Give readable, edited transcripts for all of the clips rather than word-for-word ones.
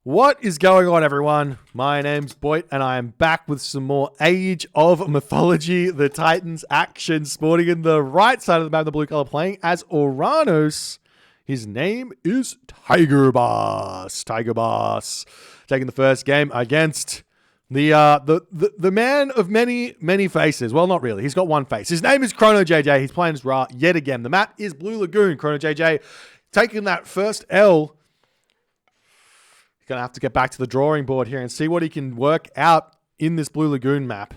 What is going on, everyone? My name's Boit, and I am back with some more Age of Mythology. The Titans action, sporting in the right side of the map, the blue color, playing as Oranos. His name is Tigerboss. Tigerboss taking the first game against the man of many faces. Well, not really. He's got one face. His name is ChronoJJ. He's playing as Ra yet again. The map is Blue Lagoon. ChronoJJ taking that first L. Going to have to get back to the drawing board here and see what he can work out in this Blue Lagoon map.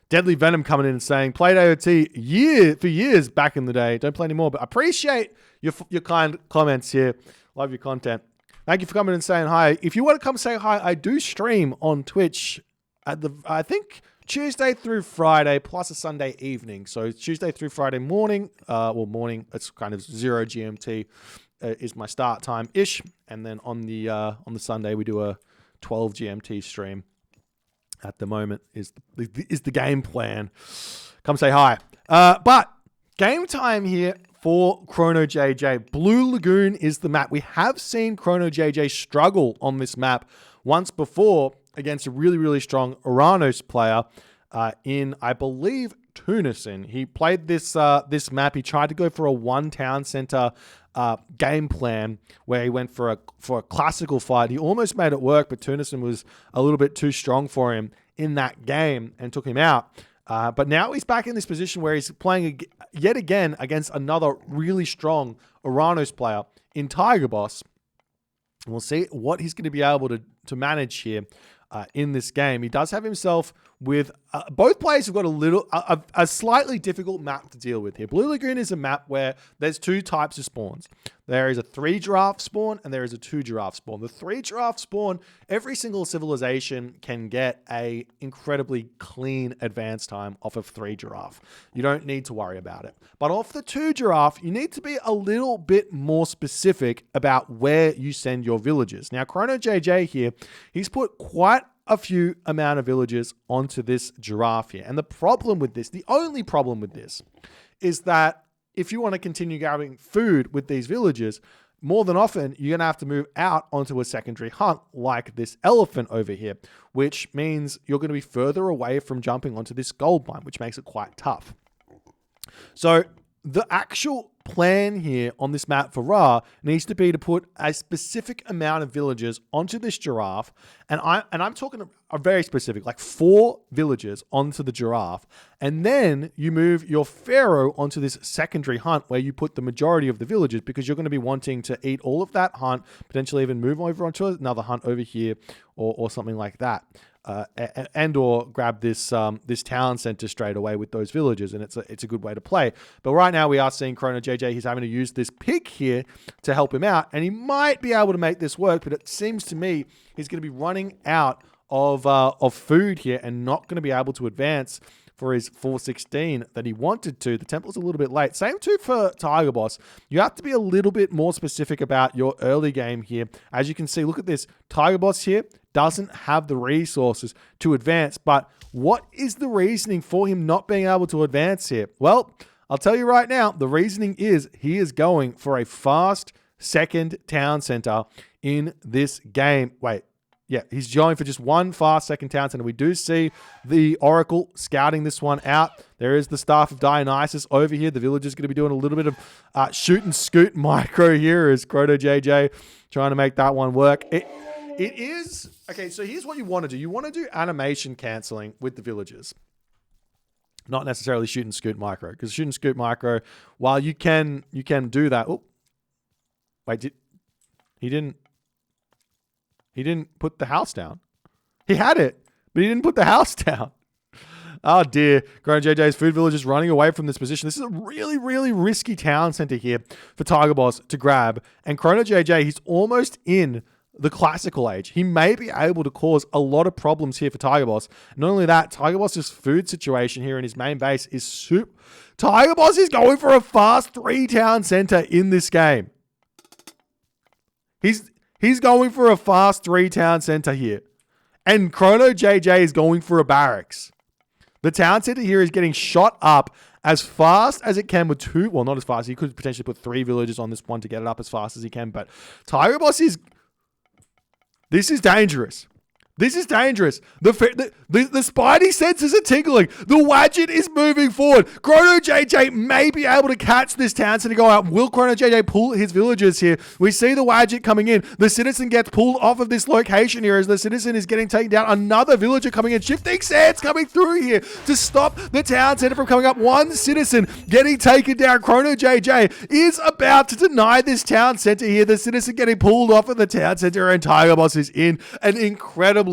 Deadly Venom coming in and saying, played AOT for years back in the day. Don't play anymore, but appreciate your kind comments here. Love your content. Thank you for coming and saying hi. If you want to come say hi, I do stream on Twitch at I think Tuesday through Friday plus a Sunday evening. So Tuesday through Friday morning, morning, it's kind of 0 GMT. Is my start time-ish, and then on the Sunday we do a 12 GMT stream. At the moment is the game plan. Come say hi. But game time here for ChronoJJ. Blue Lagoon is the map. We have seen ChronoJJ struggle on this map once before against a really strong Oranos player in, I believe, Tunisia. He played this map. He tried to go for a one town center game plan where he went for a classical fight. He almost made it work, but Tunisia was a little bit too strong for him in that game and took him out. But now he's back in this position where he's playing yet again against another really strong Oranos player in Tigerboss. And we'll see what he's going to be able to manage here in this game. He does have himself with both players have got a slightly difficult map to deal with here. Blue Lagoon is a map where there's two types of spawns. There is a 3 giraffe spawn and there is a 2 giraffe spawn. The 3 giraffe spawn, every single civilization can get a incredibly clean advance time off of 3 giraffe. You don't need to worry about it. But off the 2 giraffe, you need to be a little bit more specific about where you send your villagers. Now, ChronoJJ here, he's put quite a few amount of villagers onto this giraffe here. And the problem with this, the only problem with this, is that if you want to continue gathering food with these villagers, more than often, you're going to have to move out onto a secondary hunt like this elephant over here, which means you're going to be further away from jumping onto this gold mine, which makes it quite tough. So the actual plan here on this map for Ra needs to be to put a specific amount of villagers onto this giraffe, and I'm talking a very specific, like 4 villagers onto the giraffe, and then you move your pharaoh onto this secondary hunt where you put the majority of the villagers, because you're going to be wanting to eat all of that hunt, potentially even move over onto another hunt over here or something like that. Or grab this town center straight away with those villagers, and it's a good way to play. But right now we are seeing ChronoJJ. He's having to use this pick here to help him out, and he might be able to make this work. But it seems to me he's going to be running out of food here and not going to be able to advance for his 416 that he wanted to. The temple's a little bit late. Same too for Tigerboss. You have to be a little bit more specific about your early game here. As you can see, look at this. Tigerboss here doesn't have the resources to advance, but what is the reasoning for him not being able to advance here? Well, I'll tell you right now, the reasoning is he is going for a fast second town center in this game. Yeah, he's going for just one fast second town center. We do see the Oracle scouting this one out. There is the Staff of Dionysus over here. The villager's going to be doing a little bit of shoot and scoot micro here as ChronoJJ trying to make that one work. It is... Okay, so here's what you want to do. You want to do animation canceling with the villagers. Not necessarily shoot and scoot micro, because shoot and scoot micro, while you can do that... Oh, wait, he didn't put the house down. He had it, but he didn't put the house down. Oh dear. ChronoJJ's food village is running away from this position. This is a really risky town center here for Tigerboss to grab. And ChronoJJ, he's almost in the classical age. He may be able to cause a lot of problems here for Tigerboss. Not only that, Tigerboss's food situation here in his main base is super. Tigerboss is going for a fast 3 town center in this game. He's going for a fast 3 town center here. And ChronoJJ is going for a barracks. The town center here is getting shot up as fast as it can with 2. Well, not as fast. He could potentially put 3 villagers on this one to get it up as fast as he can. But Tigerboss is... This is dangerous. This is dangerous. The spidey senses are tingling. The Wadget is moving forward. ChronoJJ may be able to catch this town center go out. Will ChronoJJ pull his villagers here? We see the Wadget coming in. The citizen gets pulled off of this location here as the citizen is getting taken down. Another villager coming in. Shifting sands coming through here to stop the town center from coming up. One citizen getting taken down. ChronoJJ is about to deny this town center here. The citizen getting pulled off of the town center, and Tigerboss is in an incredible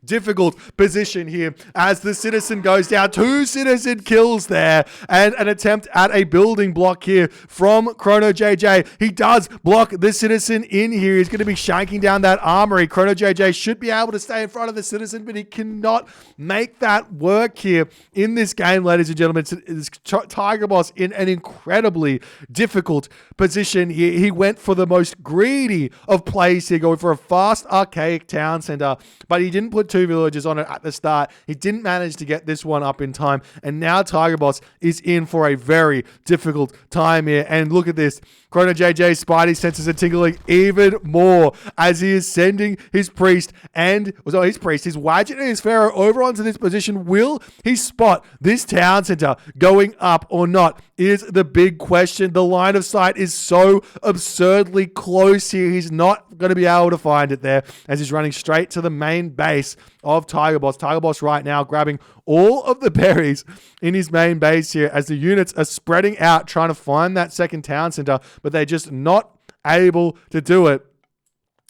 difficult position here as the citizen goes down. 2 citizen kills there and an attempt at a building block here from ChronoJJ. He does block the citizen in here. He's going to be shanking down that armory. ChronoJJ should be able to stay in front of the citizen, but he cannot make that work here in this game, ladies and gentlemen. It's Tigerboss in an incredibly difficult position here. He went for the most greedy of plays here, going for a fast archaic town center, but he didn't put 2 villagers on it at the start. He didn't manage to get this one up in time, and now Tigerboss is in for a very difficult time here. And look at this. ChronoJJ's spidey senses are tingling even more as he is sending his priest and his Wadget and his pharaoh over onto this position. Will he spot this town center going up or not is the big question. The line of sight is so absurdly close here. He's not going to be able to find it there as he's running straight to the main base of Tigerboss. Tigerboss right now grabbing all of the berries in his main base here as the units are spreading out trying to find that second town center, but they're just not able to do it.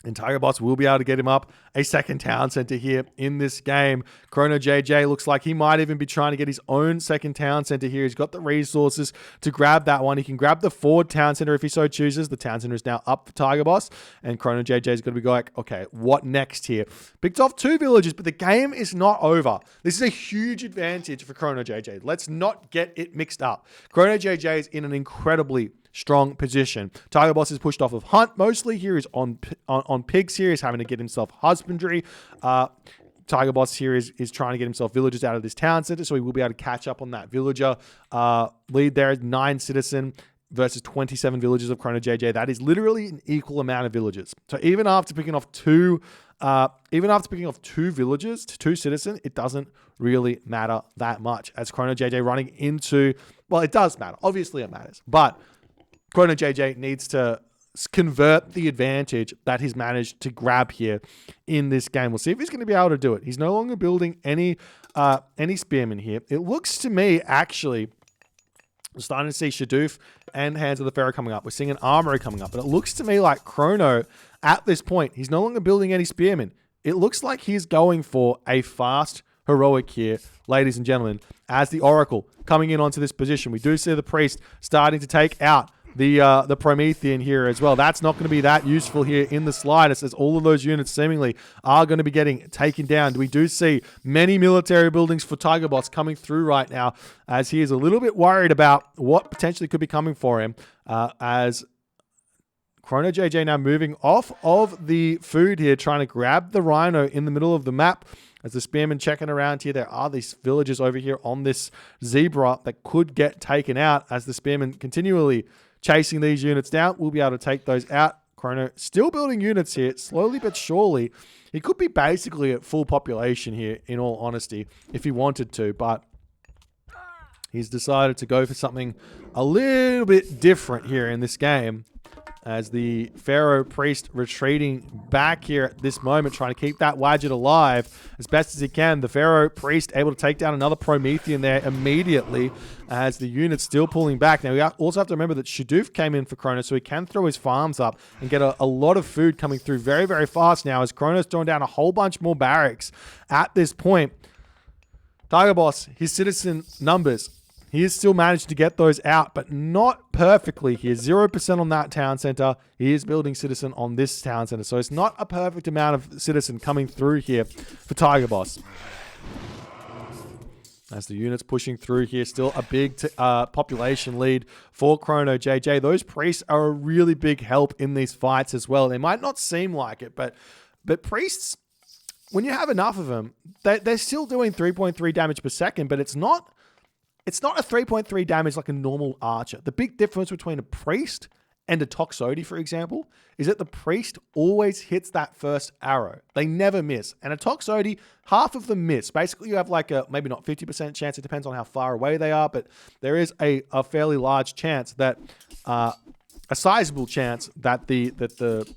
And Tigerboss will be able to get him up a second town center here in this game. ChronoJJ looks like he might even be trying to get his own second town center here. He's got the resources to grab that one. He can grab the forward town center if he so chooses. The town center is now up for Tigerboss, and ChronoJJ is going to be like, okay, what next here? Picked off 2 villages, but the game is not over. This is a huge advantage for ChronoJJ. Let's not get it mixed up. ChronoJJ is in an incredibly strong position. Tigerboss is pushed off of hunt mostly here. He's on pigs here. He's having to get himself husbandry. Tigerboss here is trying to get himself villagers out of this town center, so he will be able to catch up on that villager lead there. 9 citizen versus 27 villagers of ChronoJJ. That is literally an equal amount of villagers. So even after picking off two villagers to 2 citizen, it doesn't really matter that much. As ChronoJJ running into, well, it does matter. Obviously, it matters, but ChronoJJ needs to convert the advantage that he's managed to grab here in this game. We'll see if he's going to be able to do it. He's no longer building any spearmen here. It looks to me, actually, we're starting to see Shadoof and Hands of the Pharaoh coming up. We're seeing an armory coming up, but it looks to me like Chrono, at this point, he's no longer building any spearmen. It looks like he's going for a fast heroic here, ladies and gentlemen, as the Oracle coming in onto this position. We do see the priest starting to take out the Promethean here as well. That's not going to be that useful here in the slightest, as all of those units seemingly are going to be getting taken down. We do see many military buildings for Tigerboss coming through right now, as he is a little bit worried about what potentially could be coming for him, as ChronoJJ now moving off of the food here, trying to grab the Rhino in the middle of the map. As the spearmen checking around here, there are these villagers over here on this zebra that could get taken out as the spearmen continually chasing these units down. We'll be able to take those out. Chrono still building units here, slowly but surely. He could be basically at full population here, in all honesty, if he wanted to, but he's decided to go for something a little bit different here in this game, as the Pharaoh Priest retreating back here at this moment, trying to keep that Wadget alive as best as he can. The Pharaoh Priest able to take down another Promethean there immediately, as the unit's still pulling back. Now, we also have to remember that Shadoof came in for Chrono, so he can throw his farms up and get a lot of food coming through very, very fast now, as Chrono's throwing down a whole bunch more barracks at this point. Tigerboss, his citizen numbers, he has still managed to get those out, but not perfectly here. 0% on that town center. He is building citizen on this town center. So it's not a perfect amount of citizen coming through here for Tigerboss. As the units pushing through here, still a big population lead for ChronoJJ. Those priests are a really big help in these fights as well. They might not seem like it, but priests, when you have enough of them, they're still doing 3.3 damage per second, but it's not a 3.3 damage like a normal archer. The big difference between a priest and a Toxote, for example, is that the priest always hits that first arrow. They never miss. And a Toxote, half of them miss. Basically, you have like a, maybe not 50% chance, it depends on how far away they are, but there is a fairly large chance that, a sizable chance that the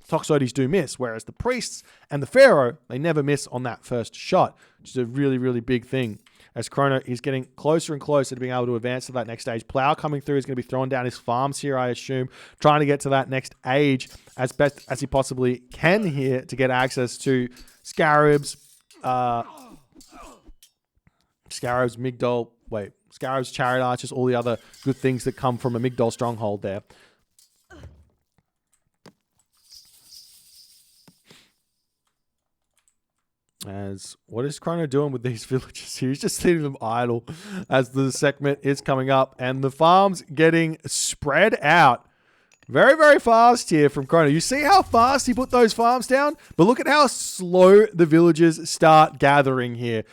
Toxotes do miss, whereas the priests and the pharaoh, they never miss on that first shot, which is a really, really big thing. As Chrono is getting closer and closer to being able to advance to that next stage. Plow coming through is going to be throwing down his farms here, I assume, trying to get to that next age as best as he possibly can here to get access to Scarabs, Scarabs, Chariot Archers, all the other good things that come from a Migdol stronghold there. As what is Chrono doing with these villages here? He's just leaving them idle as the segment is coming up and the farms getting spread out very, very fast here from Chrono. You see how fast he put those farms down? But look at how slow the villagers start gathering here.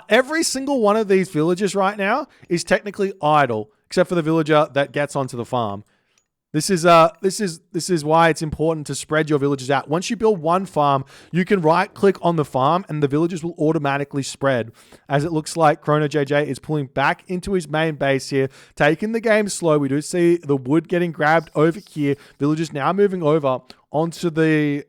Every single one of these villages right now is technically idle, except for the villager that gets onto the farm. This is why it's important to spread your villages out. Once you build one farm, you can right-click on the farm and the villages will automatically spread. As it looks like ChronoJJ is pulling back into his main base here, taking the game slow. We do see the wood getting grabbed over here. Villagers now moving over onto the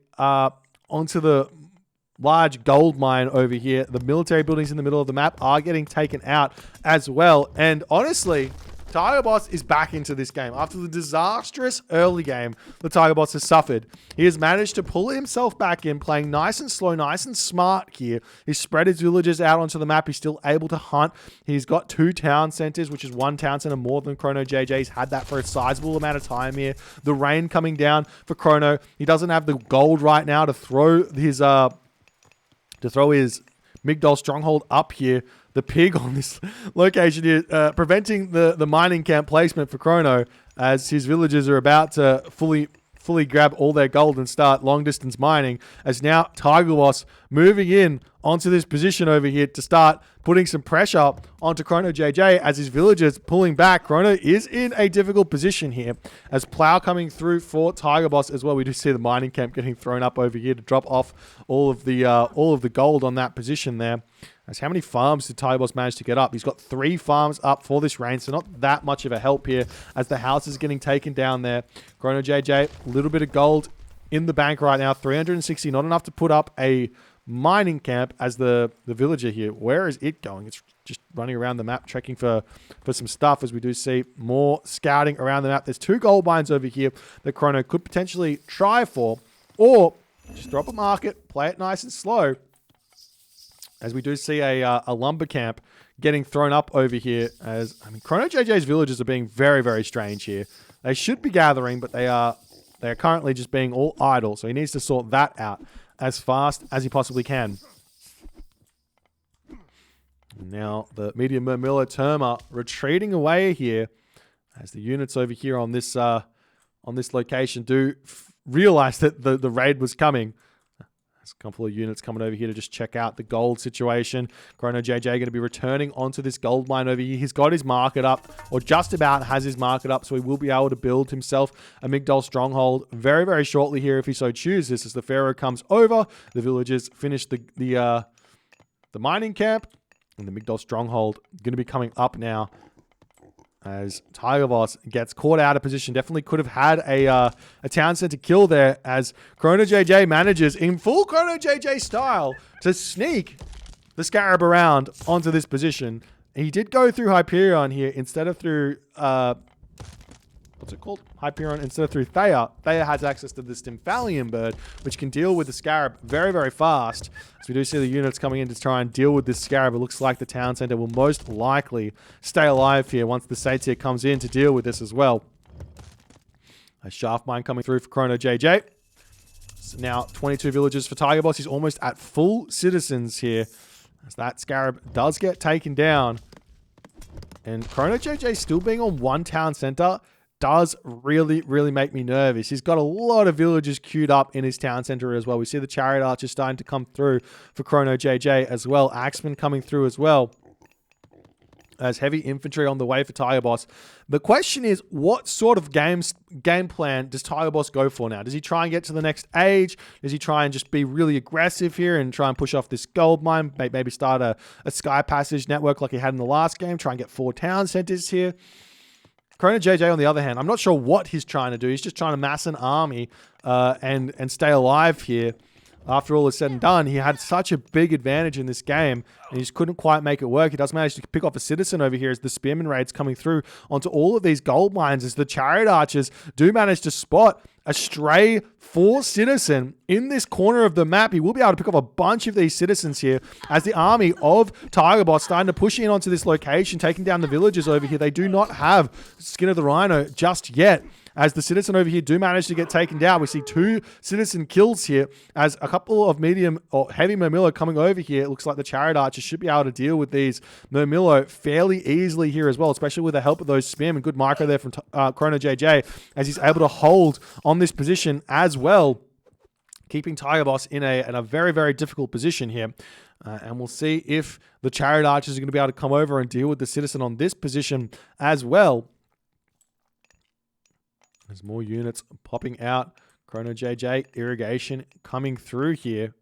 large gold mine over here. The military buildings in the middle of the map are getting taken out as well. And honestly, Tigerboss is back into this game. After the disastrous early game the Tigerboss has suffered, he has managed to pull himself back in, playing nice and slow, nice and smart here. He's spread his villagers out onto the map. He's still able to hunt. He's got 2 town centers, which is 1 town center more than ChronoJJ. He's had that for a sizable amount of time here. The rain coming down for Chrono. He doesn't have the gold right now to throw his Migdol stronghold up here. The pig on this location here, preventing the mining camp placement for Chrono as his villagers are about to fully grab all their gold and start long distance mining. As now Tigerboss moving in onto this position over here to start putting some pressure onto ChronoJJ as his villagers pulling back. Chrono is in a difficult position here as Plow coming through for Tigerboss as well. We do see the mining camp getting thrown up over here to drop off all of the gold on that position there. As how many farms did Tigerboss manage to get up? He's got 3 farms up for this rain, so not that much of a help here as the house is getting taken down there. ChronoJJ, a little bit of gold in the bank right now. 360, not enough to put up a mining camp as the villager here. Where is it going? It's just running around the map, checking for some stuff as we do see more scouting around the map. There's 2 gold mines over here that Chrono could potentially try for, or just drop a market, play it nice and slow. As we do see a lumber camp getting thrown up over here. As ChronoJJ's villagers are being very, very strange here. They should be gathering, but they are currently just being all idle. So he needs to sort that out as fast as he possibly can. Now the medium Murmilla Terma retreating away here as the units over here on this location do realize that the raid was coming. There's a couple of units coming over here to just check out the gold situation. ChronoJJ going to be returning onto this gold mine over here. He's got his market up, or just about has his market up, so he will be able to build himself a Migdol stronghold very, very shortly here if he so chooses. As the Pharaoh comes over, the villagers finish the mining camp, and the Migdol stronghold going to be coming up now. As Tigerboss gets caught out of position. Definitely could have had a town center kill there as ChronoJJ manages in full ChronoJJ style to sneak the Scarab around onto this position. He did go through Hyperion here instead of through what's it called? Hyperion instead of through Thea. Thea has access to the Stymphalian bird, which can deal with the Scarab very, very fast. So we do see the units coming in to try and deal with this Scarab. It looks like the town center will most likely stay alive here once the Satyr comes in to deal with this as well. A shaft mine coming through for ChronoJJ. So now 22 villagers for Tigerboss. He's almost at full citizens here as that Scarab does get taken down. And ChronoJJ still being on 1 town center does really, really make me nervous. He's got a lot of villagers queued up in his town center as well. We see the Chariot Archers starting to come through for ChronoJJ as well. Axeman coming through as well. as heavy infantry on the way for Tigerboss. The question is, what sort of game plan does Tigerboss go for now? Does he try and get to the next age? Does he try and just be really aggressive here and try and push off this gold mine? Maybe start a sky passage network like he had in the last game, try and get 4 town centers here. ChronoJJ, on the other hand, I'm not sure what he's trying to do. He's just trying to mass an army and stay alive here. After all is said and done, he had such a big advantage in this game, and he just couldn't quite make it work. He does manage to pick off a citizen over here as the spearman raids coming through onto all of these gold mines, as the chariot archers do manage to spot a stray 4 citizen in this corner of the map. He will be able to pick off a bunch of these citizens here as the army of Tigerboss starting to push in onto this location, taking down the villagers over here. They do not have Skin of the Rhino just yet, as the citizen over here do manage to get taken down. We see 2 citizen kills here as a couple of medium or heavy Murmillo coming over here. It looks like the chariot archers should be able to deal with these Murmillo fairly easily here as well, especially with the help of those spearmen. Good micro there from ChronoJJ as he's able to hold on this position as well, keeping Tigerboss in a very, very difficult position here. And we'll see if the chariot archers are going to be able to come over and deal with the citizen on this position as well. There's more units popping out. ChronoJJ irrigation coming through here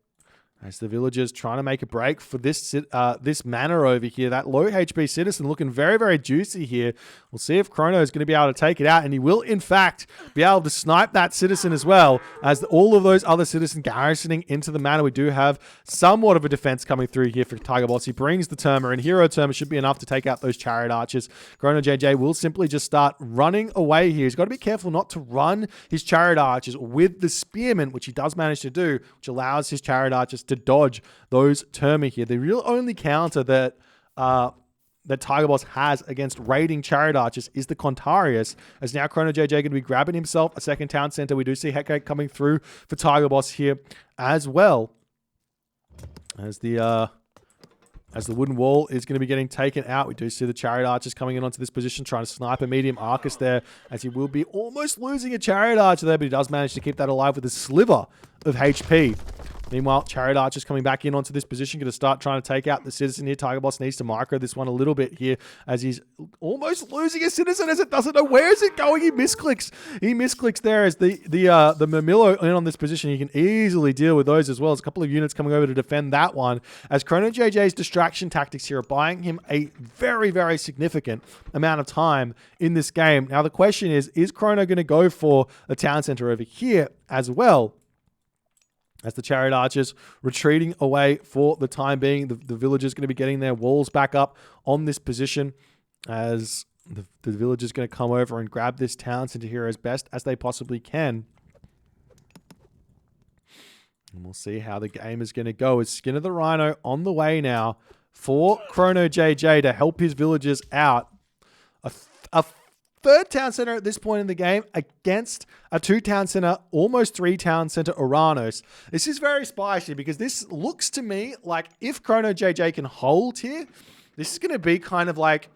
as the villagers trying to make a break for this this manor over here. That low HP citizen looking very, very juicy here. We'll see if Chrono is going to be able to take it out, and he will, in fact, be able to snipe that citizen as well, as all of those other citizens garrisoning into the manor. We do have somewhat of a defense coming through here for Tigerboss. He brings the Terma, and Hero Terma should be enough to take out those chariot archers. ChronoJJ will simply just start running away here. He's got to be careful not to run his chariot archers with the spearmen, which he does manage to do, which allows his chariot archers to dodge those Terma here. The real only counter that Tigerboss has against raiding chariot archers is the Contarius, as now ChronoJJ going to be grabbing himself a second town center. We do see Hecate coming through for Tigerboss here as well, as the wooden wall is going to be getting taken out. We do see the chariot archers coming in onto this position, trying to snipe a medium Arcus there, as he will be almost losing a chariot archer there, but he does manage to keep that alive with a sliver of HP. Meanwhile, chariot archers coming back in onto this position, going to start trying to take out the citizen here. Tigerboss needs to micro this one a little bit here, as he's almost losing a citizen as it doesn't know where is it going. He misclicks. He misclicks there as the Murmillo in on this position. He can easily deal with those as well. There's a couple of units coming over to defend that one, as ChronoJJ's distraction tactics here are buying him a very, very significant amount of time in this game. Now, the question is Chrono going to go for a town center over here as well? As the chariot archers retreating away for the time being, the villagers going to be getting their walls back up on this position, as the villagers going to come over and grab this town center here as best as they possibly can. And we'll see how the game is going to go. Is Skin of the Rhino on the way now for ChronoJJ to help his villagers out. A third town center at this point in the game against a 2 town center, almost 3 town center Oranos. This is very spicy, because this looks to me like if ChronoJJ can hold here, this is going to be kind of like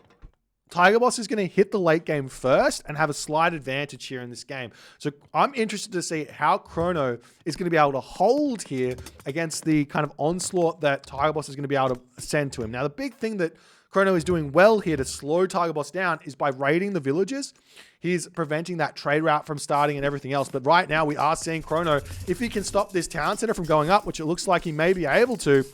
Tigerboss is going to hit the late game first and have a slight advantage here in this game. So I'm interested to see how Chrono is going to be able to hold here against the kind of onslaught that Tigerboss is going to be able to send to him. Now, the big thing that Chrono is doing well here to slow Tigerboss down is by raiding the villages. He's preventing that trade route from starting and everything else. But right now we are seeing Chrono, if he can stop this town center from going up, which it looks like he may be able to,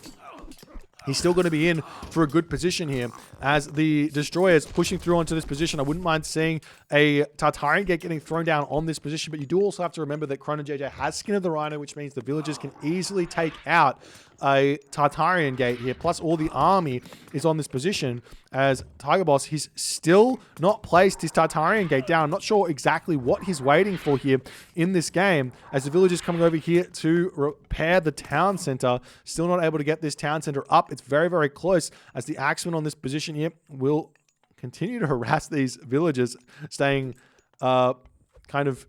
he's still going to be in for a good position here as the destroyers pushing through onto this position. I wouldn't mind seeing a Tartarian gate getting thrown down on this position, but you do also have to remember that ChronoJJ has Skin of the Rhino, which means the villagers can easily take out a Tartarian gate here. Plus, all the army is on this position as Tigerboss, he's still not placed his Tartarian gate down. I'm not sure exactly what he's waiting for here in this game, as the villagers coming over here to repair the town center. Still not able to get this town center up. It's very, very close, as the Axeman on this position here will continue to harass these villagers, staying kind of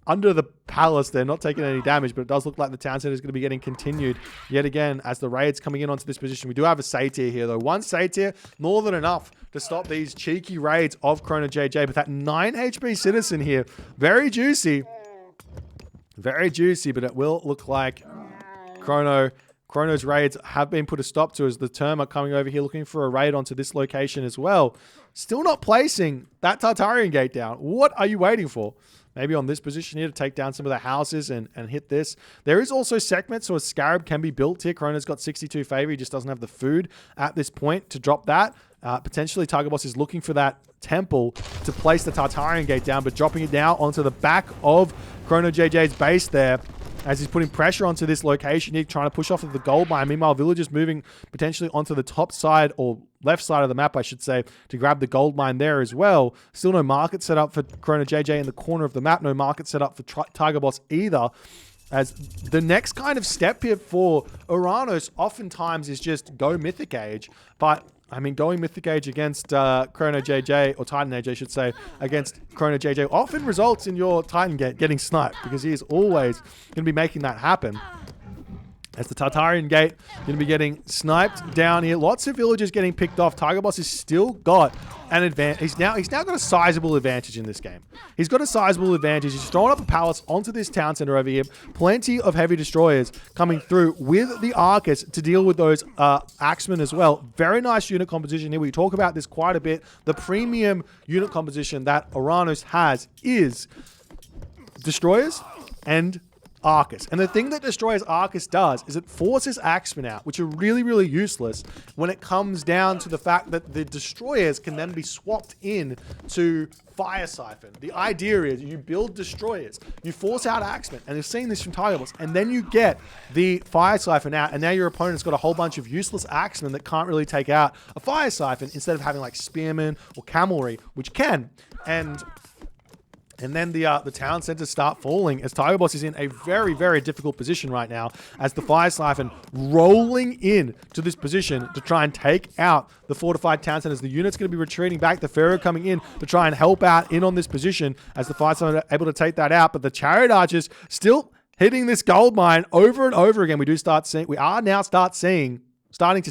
under the palace. They're not taking any damage, but it does look like the town center is going to be getting continued yet again as the raids coming in onto this position. We do have a Satyr here, though. One Satyr, more than enough to stop these cheeky raids of ChronoJJ. But that 9 HP citizen here, very juicy. Very juicy, but it will look like Chrono Chrono's raids have been put a stop to as the Term are coming over here looking for a raid onto this location as well. Still not placing that Tartarian gate down. What are you waiting for? Maybe on this position here to take down some of the houses and hit this. There is also segments, so a Scarab can be built here. Chrono's got 62 favor. He just doesn't have the food at this point to drop that. Potentially, Tigerboss is looking for that temple to place the Tartarian gate down, but dropping it now onto the back of ChronoJJ's base there as he's putting pressure onto this location here, trying to push off of the gold mine. Meanwhile, villagers moving potentially onto the top side, or left side of the map, I should say, to grab the gold mine there as well. Still no market set up for ChronoJJ in the corner of the map. No market set up for Tigerboss either. As the next kind of step here for Oranos oftentimes is just go Mythic Age. But I mean, going Mythic Age against ChronoJJ, or Titan Age, I should say, against ChronoJJ often results in your Titan getting sniped, because he is always going to be making that happen. As the Tartarian gate going to be getting sniped down here. Lots of villagers getting picked off. Tigerboss has still got an advantage. He's now got a sizable advantage in this game. He's got a sizable advantage. He's throwing up a palace onto this town center over here. Plenty of heavy destroyers coming through with the Arcus to deal with those axemen as well. Very nice unit composition here. We talk about this quite a bit. The premium unit composition that Oranos has is destroyers and Arcus. And the thing that Destroyer's Arcus does is it forces Axemen out, which are really, really useless when it comes down to the fact that the Destroyers can then be swapped in to Fire Siphon. The idea is you build Destroyers, you force out Axemen, and you've seen this from Tigerboss, and then you get the Fire Siphon out, and now your opponent's got a whole bunch of useless Axemen that can't really take out a Fire Siphon, instead of having like Spearmen or Cavalry, which can. And then the town centers start falling as Tigerboss is in a very, very difficult position right now, as the Fire Siphon rolling in to this position to try and take out the fortified town centers. The unit's going to be retreating back. The Pharaoh coming in to try and help out in on this position as the Fire Siphon are able to take that out. But the Chariot Archers still hitting this gold mine over and over again. We are now starting to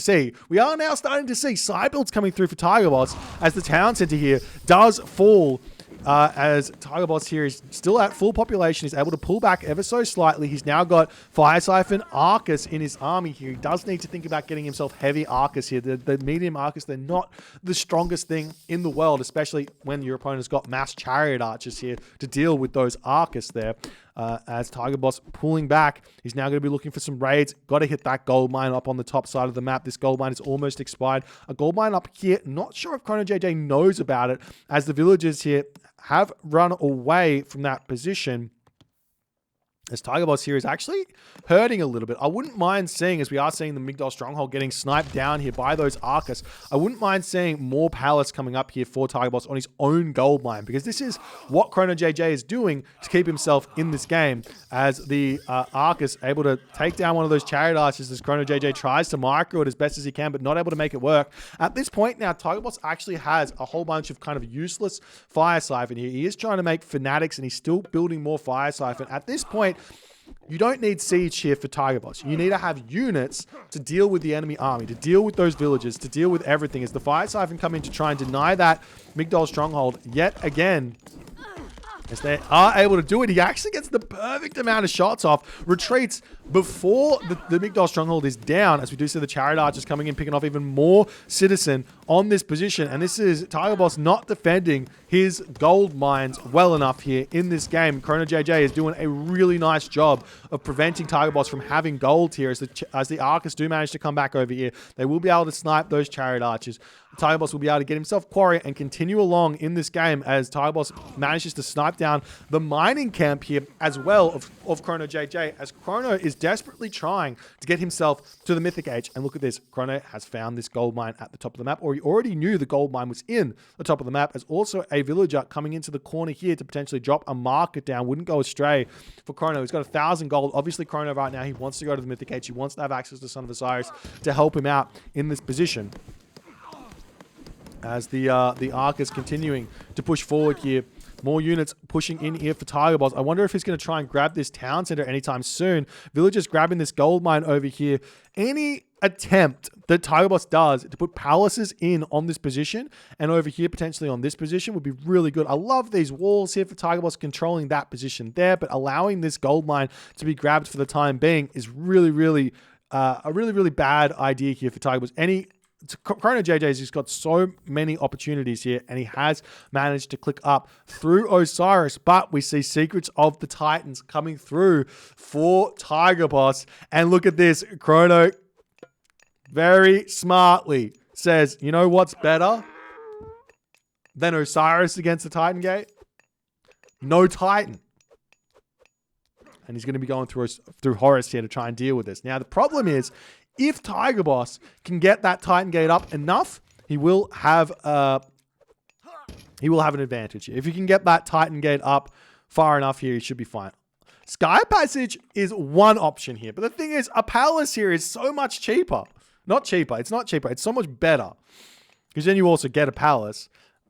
see side builds coming through for Tigerboss as the town center here does fall. As Tigerboss here is still at full population, he's able to pull back ever so slightly. He's now got Fire Siphon Arcus in his army here. He does need to think about getting himself heavy Arcus here. The medium Arcus, they're not the strongest thing in the world, especially when your opponent's got mass Chariot Archers here to deal with those Arcus there. As Tigerboss pulling back, he's now going to be looking for some raids. Got to hit that gold mine up on the top side of the map. This gold mine is almost expired. A gold mine up here, not sure if ChronoJJ knows about it, as the villagers here have run away from that position. As Tigerboss here is actually hurting a little bit. I wouldn't mind seeing, as we are seeing the Migdol Stronghold getting sniped down here by those Arcus, I wouldn't mind seeing more palace coming up here for Tigerboss on his own gold mine, because this is what ChronoJJ is doing to keep himself in this game, as the Arcus able to take down one of those Chariot Archers as ChronoJJ tries to micro it as best as he can, but not able to make it work. At this point now, Tigerboss actually has a whole bunch of kind of useless Fire Siphon here. He is trying to make Fanatics, and he's still building more Fire Siphon. At this point, you don't need siege here for Tigerboss. You need to have units to deal with the enemy army, to deal with those villagers, to deal with everything. As the Fire Siphon come in to try and deny that Migdol Stronghold yet again, as they are able to do it, he actually gets the perfect amount of shots off, retreats before the Migdol Stronghold is down, as we do see the Chariot Archers coming in, picking off even more citizen on this position. And this is Tigerboss not defending his gold mines well enough here in this game. ChronoJJ is doing a really nice job of preventing Tigerboss from having gold here, as the Arcus do manage to come back over here. They will be able to snipe those Chariot Archers. Tigerboss will be able to get himself quarry and continue along in this game, as Tigerboss manages to snipe down the mining camp here as well of ChronoJJ, as Chrono is desperately trying to get himself to the Mythic Age. And look at this, Chrono has found this gold mine at the top of the map, or he already knew the gold mine was in the top of the map, as also a villager coming into the corner here to potentially drop a market down. Wouldn't go astray for Chrono. He's got 1,000 gold. Obviously, Chrono right now, he wants to go to the Mythic Age. He wants to have access to Son of Osiris to help him out in this position. As the Arc is continuing to push forward here. More units pushing in here for Tigerboss. I wonder if he's going to try and grab this town center anytime soon. Villagers grabbing this gold mine over here. Any attempt that Tigerboss does to put palaces in on this position and over here potentially on this position would be really good. I love these walls here for Tigerboss controlling that position there, but allowing this gold mine to be grabbed for the time being is really, really a really, really bad idea here for Tigerboss. ChronoJJ's just got so many opportunities here, and he has managed to click up through Osiris, but we see Secrets of the Titans coming through for Tigerboss. And look at this. Chrono very smartly says, you know what's better than Osiris against the Titan Gate? No Titan. And he's going to be going through Horus here to try and deal with this. Now, the problem is, if Tigerboss can get that Titan Gate up enough, he will have an advantage here. If he can get that Titan Gate up far enough here, he should be fine. Sky Passage is one option here. But the thing is, a palace here is so much cheaper. Not cheaper. It's not cheaper. It's so much better. Because then you also get a palace.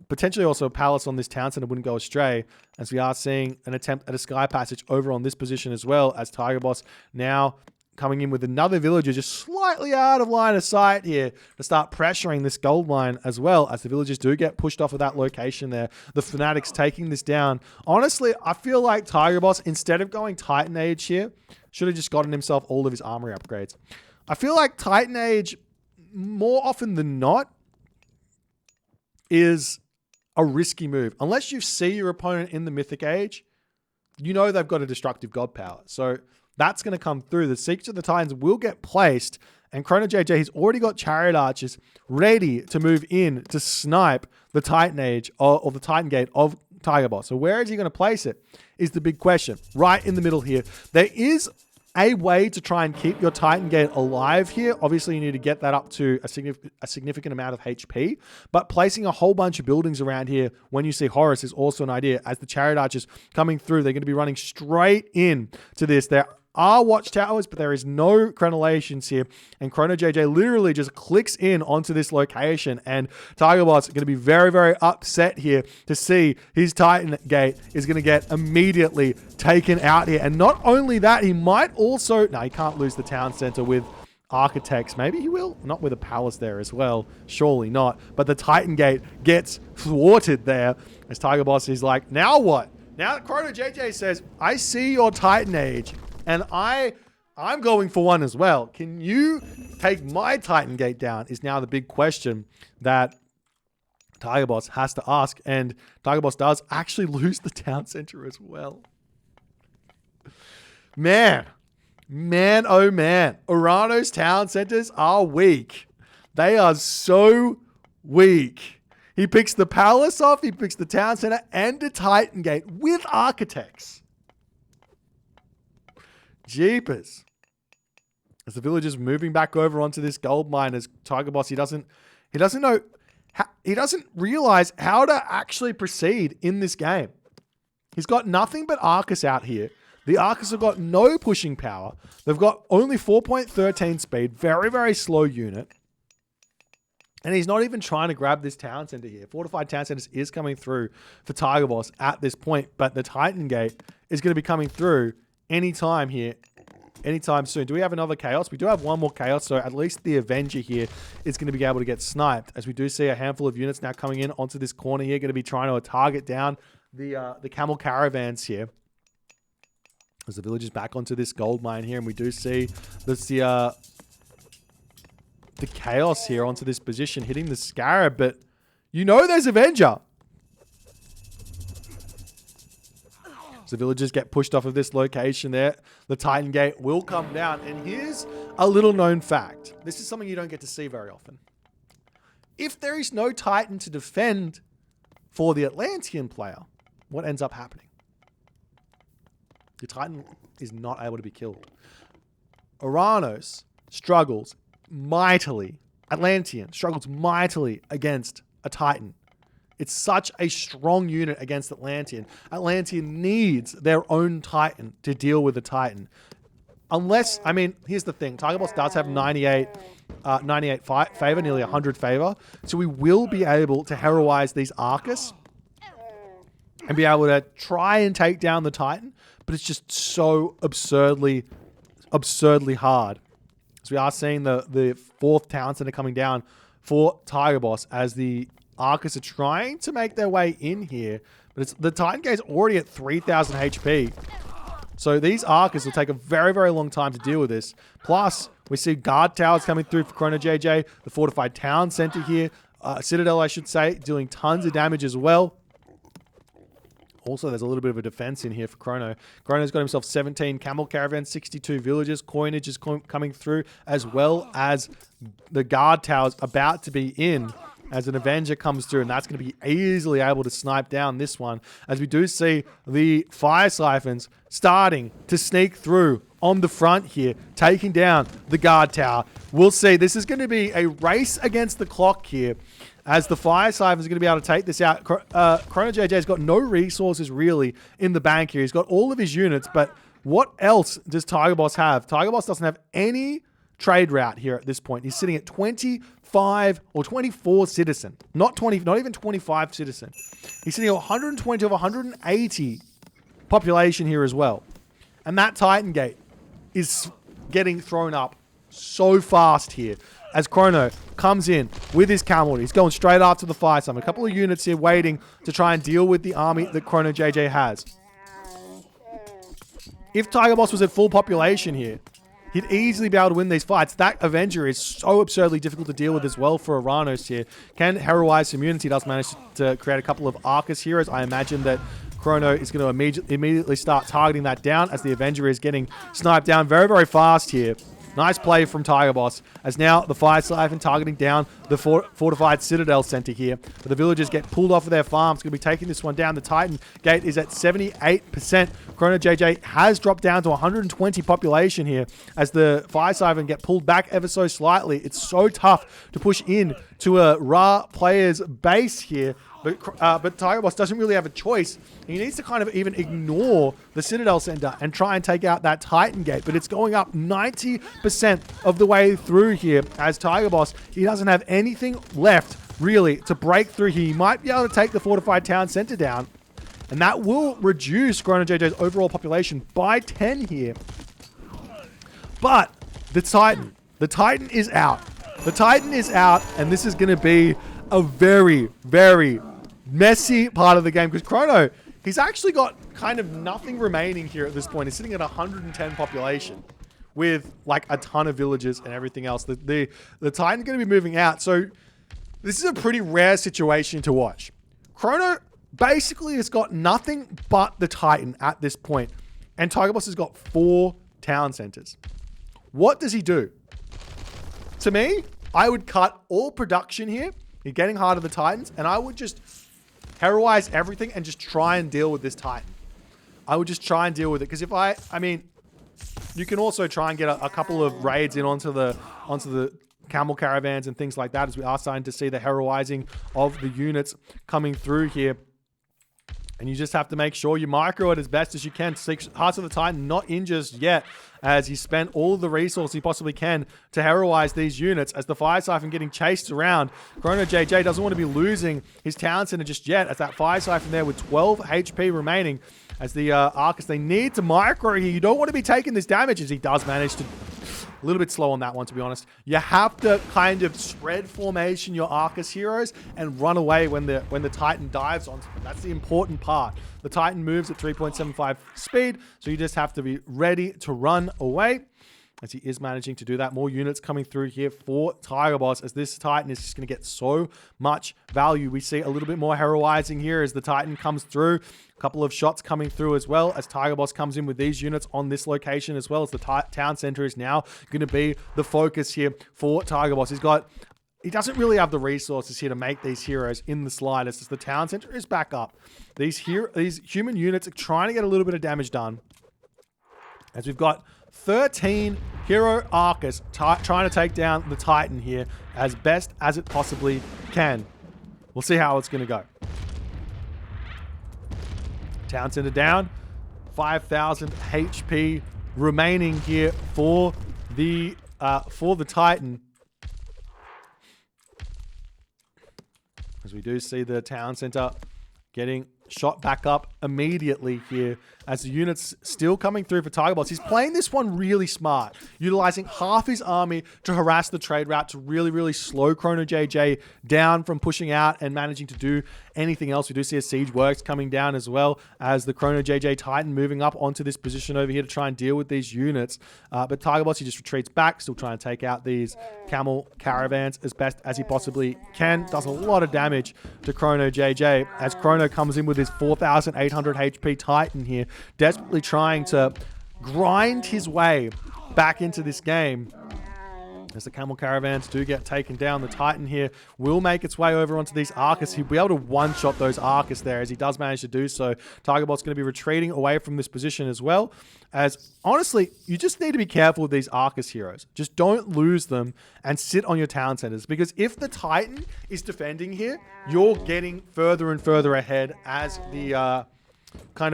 Potentially also a palace on this town center wouldn't go astray, as we are seeing an attempt at a Sky Passage over on this position as well, as Tigerboss now coming in with another villager just slightly out of line of sight here to start pressuring this gold mine as well, as the villagers do get pushed off of that location there. The Fanatics taking this down. Honestly, I feel like Tigerboss, instead of going Titan Age here, should have just gotten himself all of his armory upgrades. I feel like Titan Age, more often than not, is a risky move. Unless you see your opponent in the Mythic Age, you know they've got a destructive god power. So that's going to come through. The Secrets of the Titans will get placed, and ChronoJJ, he's already got Chariot Archers ready to move in to snipe the Titan Age or the Titan Gate of Tigerboss. So where is he going to place it is the big question. Right in the middle here. There is a way to try and keep your Titan Gate alive here. Obviously, you need to get that up to a significant amount of HP, but placing a whole bunch of buildings around here when you see Horus is also an idea. As the Chariot Archers coming through, they're going to be running straight in to this. There are watchtowers, but there is no crenellations here, and ChronoJJ literally just clicks in onto this location, and Tigerboss is going to be very, very upset here to see his Titan Gate is going to get immediately taken out here. And not only that, he might also... No, he can't lose the town center with architects. Maybe he will. Not with a palace there as well. Surely not. But the Titan Gate gets thwarted there, as Tigerboss is like, now what? Now that ChronoJJ says, I see your Titan Age, and I'm going for one as well. Can you take my Titan Gate down is now the big question that Tigerboss has to ask. And Tigerboss does actually lose the town center as well. Man, oh man. Oranos town centers are weak. They are so weak. He picks the palace off, he picks the town center and the Titan Gate with architects. Jeepers. As the villagers moving back over onto this gold mine, as Tigerboss, he doesn't realize how to actually proceed in this game. He's got nothing but Arcus out here. The Arcus have got no pushing power. They've got only 4.13 speed, very, very slow unit. And he's not even trying to grab this town center here. Fortified town centers is coming through for Tigerboss at this point, but the Titan Gate is going to be coming through anytime here, anytime soon. Do we have another Chaos? We do have one more Chaos, so at least the Avenger here is going to be able to get sniped, as we do see a handful of units now coming in onto this corner here, going to be trying to target down the camel caravans here. As the villagers back onto this gold mine here, and we do see this, the Chaos here onto this position, hitting the Scarab, but you know there's Avenger. So villagers get pushed off of this location there. The Titan Gate will come down. And here's a little known fact. This is something you don't get to see very often. If there is no Titan to defend for the Atlantean player, what ends up happening? The Titan is not able to be killed. Oranos struggles mightily. Atlantean struggles mightily against a Titan. It's such a strong unit against Atlantean. Atlantean needs their own Titan to deal with the Titan. Unless, I mean, here's the thing. Tigerboss does have 98 favor, nearly 100 favor. So we will be able to heroize these Arcus and be able to try and take down the Titan. But it's just so absurdly hard. So we are seeing the fourth town center coming down for Tigerboss as the Arcus are trying to make their way in here. But the Titan Gate's already at 3,000 HP. So these Arcas will take a very, very long time to deal with this. Plus, we see guard towers coming through for ChronoJJ, the fortified town center here, Citadel, I should say, doing tons of damage as well. Also, there's a little bit of a defense in here for Chrono. Chrono's got himself 17 camel caravans, 62 villages. Coinage is coming through, as well as the guard towers about to be in as an Avenger comes through, and that's going to be easily able to snipe down this one, as we do see the Fire Siphons starting to sneak through on the front here, taking down the guard tower. We'll see. This is going to be a race against the clock here, as the Fire Siphons are going to be able to take this out. ChronoJJ's got no resources really in the bank here. He's got all of his units, but what else does Tigerboss have? Tigerboss doesn't have any trade route here at this point. He's sitting at 25 or 24 citizen. Not even 25 citizen. He's sitting at 120 of 180 population here as well. And that Titan Gate is getting thrown up so fast here, as Chrono comes in with his cavalry. He's going straight after the Fire Summon. A couple of units here waiting to try and deal with the army that ChronoJJ has. If Tigerboss was at full population here, he'd easily be able to win these fights. That Avenger is so absurdly difficult to deal with as well for Oranos here. Can heroize some units. He does manage to create a couple of Arcus heroes. I imagine that Chrono is going to immediately start targeting that down, as the Avenger is getting sniped down very, very fast here. Nice play from Tigerboss, as now the Fire Siphon targeting down the fortified Citadel center here. But the villagers get pulled off of their farms. Going to be taking this one down. The Titan Gate is at 78%. ChronoJJ has dropped down to 120 population here, as the Fire Siphon get pulled back ever so slightly. It's so tough to push in to a Ra player's base here. But Tigerboss doesn't really have a choice. He needs to kind of even ignore the Citadel Center and try and take out that Titan Gate. But it's going up 90% of the way through here, as Tigerboss, he doesn't have anything left really to break through here. He might be able to take the fortified town center down, and that will reduce ChronoJJ's overall population by 10 here. But the Titan is out. The Titan is out, and this is going to be a very, very messy part of the game, because Chrono, he's actually got kind of nothing remaining here at this point. He's sitting at 110 population with like a ton of villages and everything else. The Titan's going to be moving out. So this is a pretty rare situation to watch. Chrono basically has got nothing but the Titan at this point, and Tigerboss has got 4 town centers. What does he do? To me, I would cut all production here. You're getting hard of the Titans, and I would just heroize everything and just try and deal with this Titan. I would just try and deal with it, because if I mean, you can also try and get a couple of raids in onto the camel caravans and things like that, as we are starting to see the heroizing of the units coming through here. And you just have to make sure you micro it as best as you can. Hearts of the Titan not in just yet, as he spent all the resources he possibly can to heroize these units, as the Fire Siphon getting chased around. ChronoJJ doesn't want to be losing his town center just yet, as that Fire Siphon there with 12 HP remaining, as the Arcus, they need to micro here. You don't want to be taking this damage, as he does manage to... A little bit slow on that one, to be honest. You have to kind of spread formation your Arcus heroes and run away when the Titan dives onto them. That's the important part. The Titan moves at 3.75 speed, so you just have to be ready to run away, as he is managing to do that. More units coming through here for Tigerboss, as this Titan is just going to get so much value. We see a little bit more heroizing here as the Titan comes through. A couple of shots coming through as well, as Tigerboss comes in with these units on this location, as well as the town center is now going to be the focus here for Tigerboss. He doesn't really have the resources here to make these heroes in the slightest, as the town center is back up. These human units are trying to get a little bit of damage done, as we've got 13 hero Arcus trying to take down the Titan here as best as it possibly can. We'll see how it's going to go. Town center down. 5,000 HP remaining here for the Titan. As we do see the town center getting shot back up immediately here as the unit's still coming through for Tigerboss. He's playing this one really smart, utilizing half his army to harass the trade route to really, really slow ChronoJJ down from pushing out and managing to do anything else. We do see a Siege Works coming down as well as the ChronoJJ Titan moving up onto this position over here to try and deal with these units. But Tigerboss, he just retreats back, still trying to take out these camel caravans as best as he possibly can. Does a lot of damage to ChronoJJ as Chrono comes in with his 4,800 HP Titan here, desperately trying to grind his way back into this game. As the camel caravans do get taken down, the Titan here will make its way over onto these Arcus. He'll be able to one-shot those Arcus there as he does manage to do so. Tigerboss going to be retreating away from this position as well. As, honestly, you just need to be careful with these Arcus heroes. Just don't lose them and sit on your town centers. Because if the Titan is defending here, you're getting further and further ahead as the...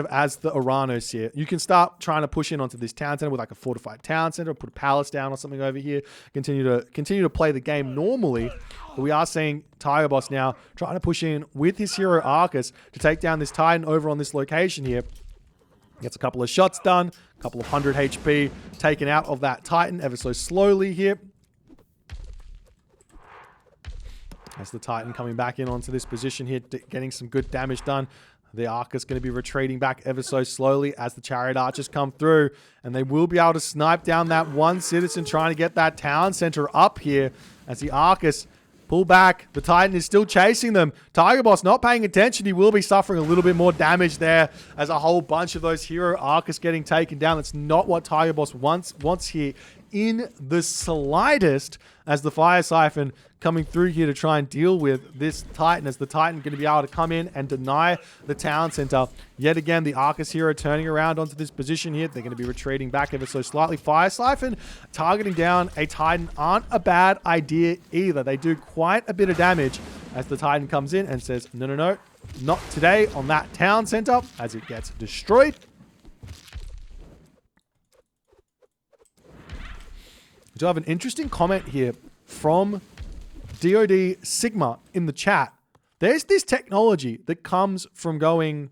as the Oranos here. You can start trying to push in onto this town center with like a fortified town center, or put a palace down or something over here. Continue to play the game normally. But we are seeing Tigerboss now trying to push in with his hero Arcus to take down this Titan over on this location here. Gets a couple of shots done, a couple of 100 HP taken out of that Titan ever so slowly here. As the Titan coming back in onto this position here, getting some good damage done. The Arcus going to be retreating back ever so slowly as the Chariot Archers come through. And they will be able to snipe down that one citizen trying to get that town center up here. As the Arcus pull back, the Titan is still chasing them. Tigerboss not paying attention. He will be suffering a little bit more damage there as a whole bunch of those hero Arcus getting taken down. That's not what Tigerboss wants here in the slightest, as the Fire Siphon coming through here to try and deal with this Titan, as the Titan going to be able to come in and deny the town center. Yet again, the Arcus hero turning around onto this position here. They're going to be retreating back ever so slightly. Fire Siphon targeting down a Titan aren't a bad idea either. They do quite a bit of damage as the Titan comes in and says, no, no, no, not today on that town center, as it gets destroyed. We do have an interesting comment here from DOD Sigma in the chat. There's this technology that comes from going,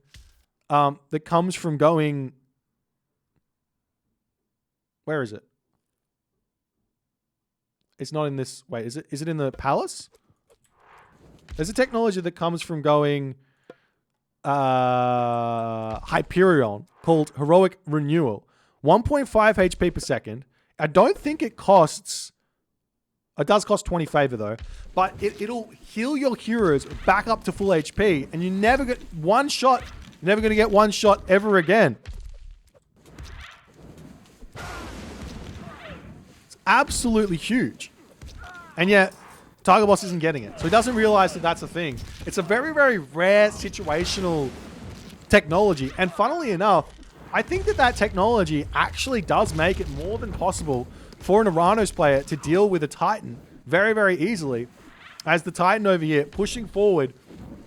where is it? It's not in this, wait, is it in the palace? There's a technology that comes from going Hyperion called Heroic Renewal. 1.5 HP per second. I don't think it costs... It does cost 20 favor though, but it'll heal your heroes back up to full HP, and you never get one shot. You're never going to get one shot ever again. It's absolutely huge. And yet, Tigerboss isn't getting it. So he doesn't realize that that's a thing. It's a very, very rare situational technology. And funnily enough, I think that technology actually does make it more than possible for an Oranos player to deal with a Titan very, very easily. As the Titan over here pushing forward,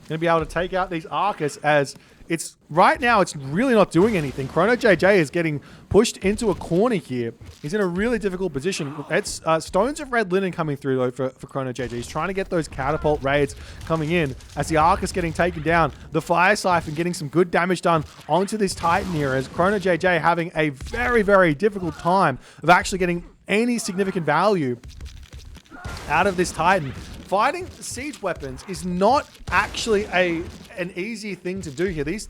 going to be able to take out these Arcus, as it's right now, it's really not doing anything. ChronoJJ is getting pushed into a corner here. He's in a really difficult position. It's Stones of Red Linen coming through though for ChronoJJ. He's trying to get those catapult raids coming in as the Arcus getting taken down. The Fire Siphon getting some good damage done onto this Titan here, as ChronoJJ having a very, very difficult time of actually getting any significant value out of this Titan. Fighting siege weapons is not actually an easy thing to do here. These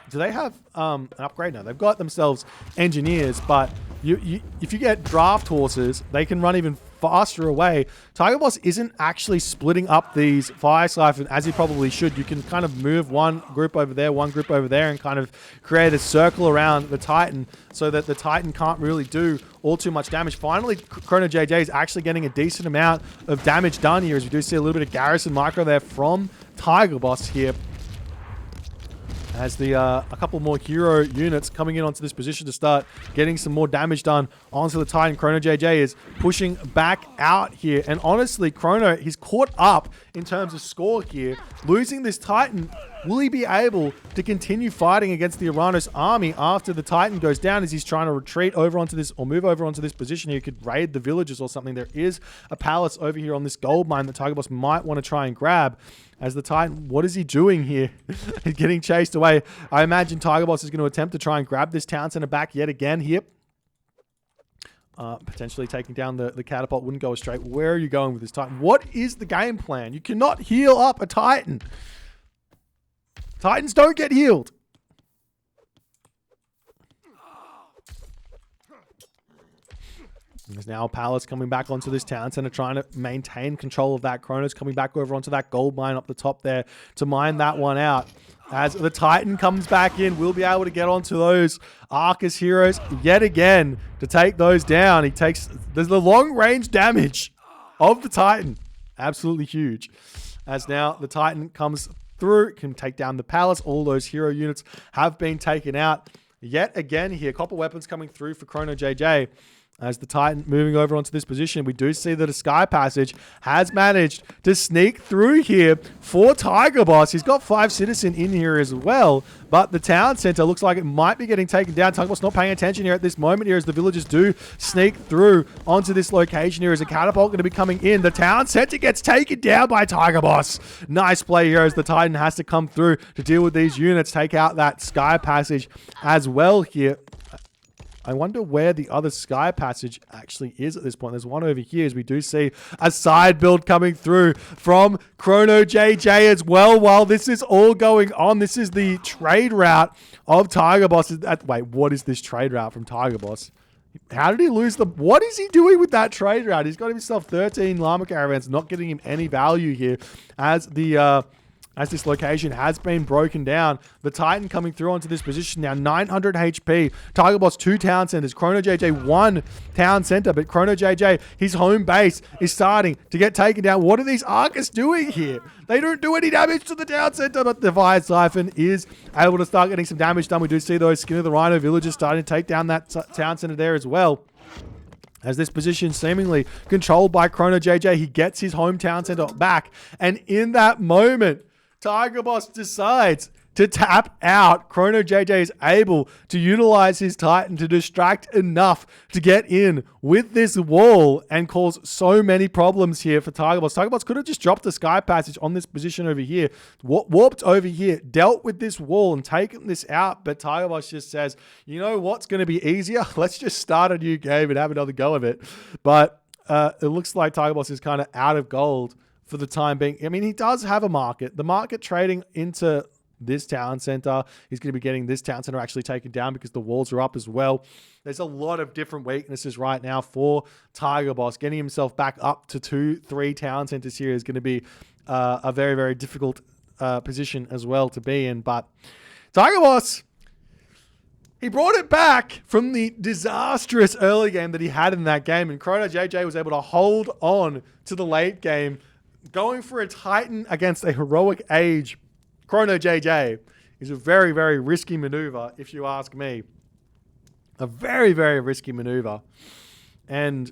do they have an upgrade? No, they've got themselves engineers, but if you get draft horses, they can run even faster away. Tigerboss isn't actually splitting up these Fire Siphon as he probably should. You can kind of move one group over there, and kind of create a circle around the Titan so that the Titan can't really do all too much damage. Finally, ChronoJJ is actually getting a decent amount of damage done here, as we do see a little bit of garrison micro there from Tigerboss here. As a couple more hero units coming in onto this position to start getting some more damage done onto the Titan. ChronoJJ is pushing back out here. And honestly, Chrono, he's caught up in terms of score here. Losing this Titan Will he be able to continue fighting against the Oranos army after the Titan goes down as he's trying to retreat over onto this or move over onto this position? He could raid the villages or something. There is a palace over here on this gold mine that Tigerboss might want to try and grab. As the Titan, what is he doing here? He's getting chased away. I imagine Tigerboss is going to attempt to try and grab this town center back yet again here. Potentially taking down the catapult. Wouldn't go straight. Where are you going with this Titan? What is the game plan? You cannot heal up a Titan. Titans don't get healed. There's now a palace coming back onto this town center, trying to maintain control of that. Chronos coming back over onto that gold mine up the top there to mine that one out. As the Titan comes back in, we'll be able to get onto those Arcus heroes yet again to take those down. He takes, there's the long range damage of the Titan. Absolutely huge. As now the Titan comes through, can take down the palace. All those hero units have been taken out yet again here. Copper weapons coming through for ChronoJJ. As the Titan moving over onto this position, we do see that a Sky Passage has managed to sneak through here for Tigerboss. He's got 5 citizen in here as well, but the town center looks like it might be getting taken down. Tigerboss not paying attention here at this moment here as the villagers do sneak through onto this location here. As a catapult going to be coming in. The town center gets taken down by Tigerboss. Nice play here as the Titan has to come through to deal with these units, take out that Sky Passage as well here. I wonder where the other Sky Passage actually is at this point. There's one over here as we do see a side build coming through from ChronoJJ as well. While this is all going on, this is the trade route of Tigerboss. Wait, what is this trade route from Tigerboss? How did he lose the... What is he doing with that trade route? He's got himself 13 llama caravans, not getting him any value here as the... As this location has been broken down. The Titan coming through onto this position now. 900 HP. Tigerboss 2 town centers. ChronoJJ 1 town center. But ChronoJJ, his home base is starting to get taken down. What are these Arcus doing here? They don't do any damage to the town center. But the Fire Siphon is able to start getting some damage done. We do see those Skin of the Rhino villagers starting to take down that town center there as well. As this position seemingly controlled by ChronoJJ, he gets his hometown center back. And in that moment, Tigerboss decides to tap out. ChronoJJ is able to utilize his Titan to distract enough to get in with this wall and cause so many problems here for Tigerboss. Tigerboss could have just dropped the Sky Passage on this position over here, warped over here, dealt with this wall and taken this out. But Tigerboss just says, you know what's going to be easier? Let's just start a new game and have another go of it. But it looks like Tigerboss is kind of out of gold for the time being. I mean, he does have a market. The market trading into this town center. He's going to be getting this town center actually taken down because the walls are up as well. There's a lot of different weaknesses right now for Tigerboss. Getting himself back up to 2-3 town centers here is going to be a very, very difficult position as well to be in. But Tigerboss, he brought it back from the disastrous early game that he had in that game. And ChronoJJ was able to hold on to the late game. Going for a Titan against a heroic age ChronoJJ is a very, very risky maneuver, if you ask me. A very, very risky maneuver. And,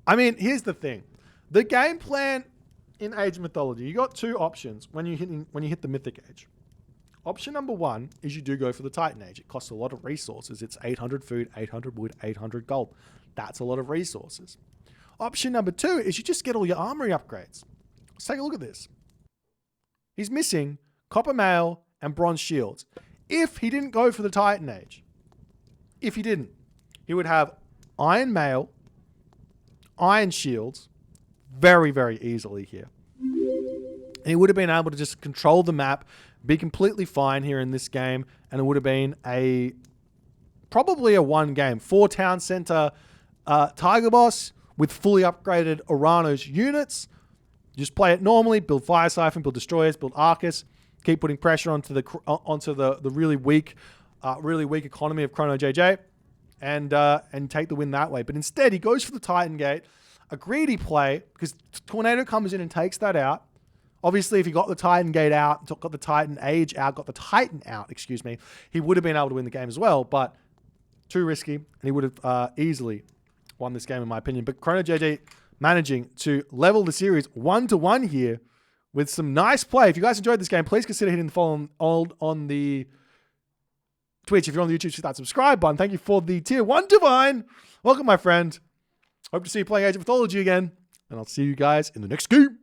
I mean, here's the thing. The game plan in Age Mythology, you got 2 options when you hit the Mythic Age. Option number 1 is you do go for the Titan Age. It costs a lot of resources. It's 800 food, 800 wood, 800 gold. That's a lot of resources. Option number 2 is you just get all your armory upgrades. Let's take a look at this. He's missing copper mail and bronze shields. If he didn't go for the Titan Age, if he didn't, he would have iron mail, iron shields very, very easily here. And he would have been able to just control the map, be completely fine here in this game, and it would have been probably a 1 game. 4 town center Tigerboss with fully upgraded Oranos units. Just play it normally, build Fire Siphon, build Destroyers, build Arcus, keep putting pressure onto the really weak economy of ChronoJJ, and take the win that way. But instead, he goes for the Titan Gate, a greedy play, because Tornado comes in and takes that out. Obviously, if he got the Titan Gate out, got the Titan Age out, got the Titan out, excuse me, he would have been able to win the game as well, but too risky, and he would have easily won this game, in my opinion. But ChronoJJ managing to level the series 1-1 here with some nice play. If you guys enjoyed this game, please consider hitting the follow on the Twitch. If you're on the YouTube, hit that subscribe button. Thank you for the tier 1 divine. Welcome, my friend. Hope to see you playing Age of Mythology again. And I'll see you guys in the next game.